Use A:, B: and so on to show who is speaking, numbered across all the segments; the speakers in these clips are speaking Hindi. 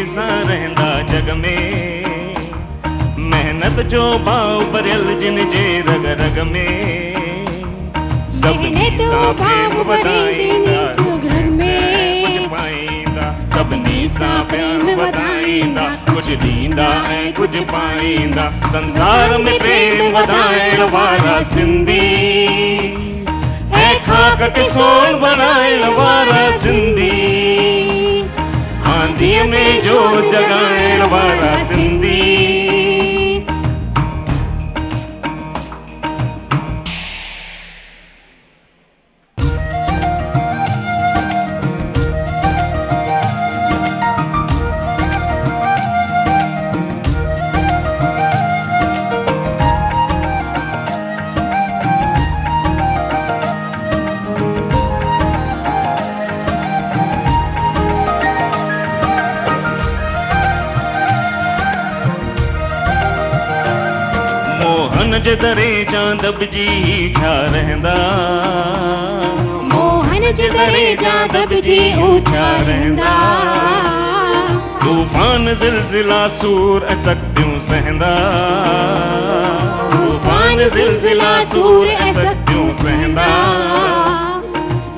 A: सां रहंदा जग में। मेहनत जो भाव भरियल जिन जे रग रग में। सभिनी सां प्रेम वधाईंदा
B: रग में
A: कुछ पाईंदा। सभिनी सां प्रेम वधाईंदा कुछ ॾींदा ऐं कुछ पाईंदा। संसार में प्रेम वधाइण वारा सिंधी ऐं खाक खे सोन बनाइण वारा सिंधी। आंधीअ में जोत जगाइण वारा सिंधी। मोहन जे दरे जा दबजी छा रहंदा।
B: मोहन जे दरे जा दबजी ऊंचा रहंदा।
A: तूफान ज़िलज़िला सूर ऐं शक्तियूं सहंदा।
B: तूफान ज़िलज़िला सूर ऐं शक्तियूं सहंदा।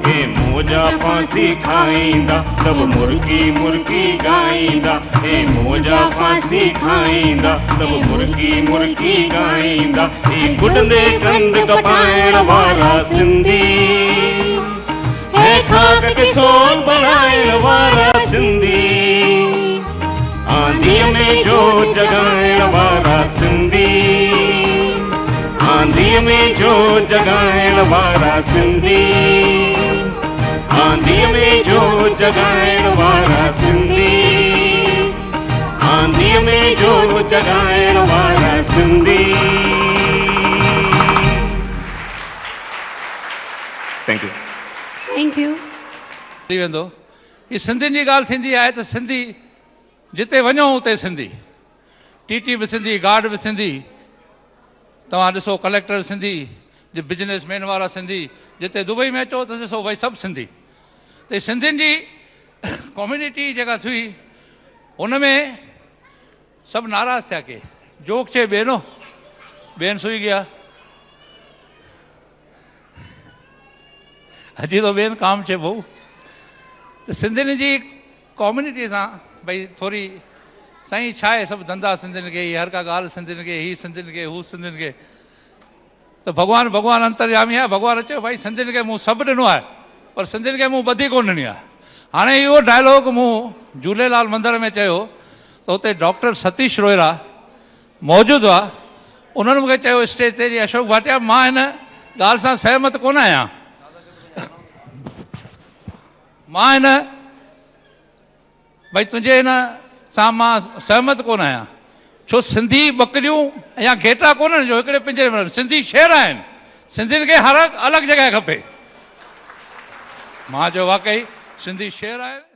A: ए मौजा फांसी खाईंदा तब मुर्गी मुर्गी गाईंदा। ए मौजा फांसी खाईंदा तब मुर्गी मुर्गी गाईंदा। ए गुडंदे कंद कपाइण वारा सिंधी ए खाक खे सोन बनाइण वारा सिंधी। आंधीअ में जोत जगाइण वारा सिंधी। आंधीअ में जोत जगाइण वारा सिंधी। आंधीअ में जोत जगाइण वारा सिंधी। आंधीअ में जोत जगाइण वारा Sindhi. Thank you.
B: Thank you.
C: थी वेंदो। ही सिंधियुनि जी ॻाल्हि थींदी आहे त सिंधी जिते वञो उते सिंधी। टीटी बि सिंधी, गार्ड बि सिंधी। तव्हां ॾिसो कलेक्टर सिंधी, बिजनेसमैन वारा सिंधी। जिते दुबई में अचो त ॾिसो भई सभु सिंधी। त सिंधियुनि जी कम्यूनिटी जेका थी हुन में सभु नाराज़ थिया के जोक चए ॿेनो ॿेन सुई गया। अॼु तो ॿेन काम चए भाऊ। त सिंधियुनि जी कम्यूनिटी सां भई थोरी साईं छा आहे सभु धंधा सिंधियुनि खे, हर का ॻाल्हि सिंधियुनि खे, ही सिंधियुनि खे, हू सिंधियुनि खे। त भॻवानु अंतर्यामी आहे। भॻवानु चयो भई सिंधियुनि खे मूं सभु ॾिनो आहे पर सिंधियुनि खे मूं ॿधी कोन ॾिनी आहे। हाणे इहो डायलॉग मूं झूलेलाल मंदर में चयो त हुते डॉक्टर सतीश रोहिरा मौजूदु हुआ। उन्हनि मूंखे चयो स्टेज ते जी अशोक भाटिया मां हिन ॻाल्हि सां सहमत कोन आहियां। मां हिन भई तुंहिंजे हिन सां मां सहमत कोन आहियां। छो सिंधी ॿकरियूं या घेटा कोन्हनि जो हिकिड़े पिंजरे में सिंधी शेर आहिनि। सिंधियुनि खे हर अलॻि जॻह खपे। मां चयो वाकई सिंधी शेर आहे।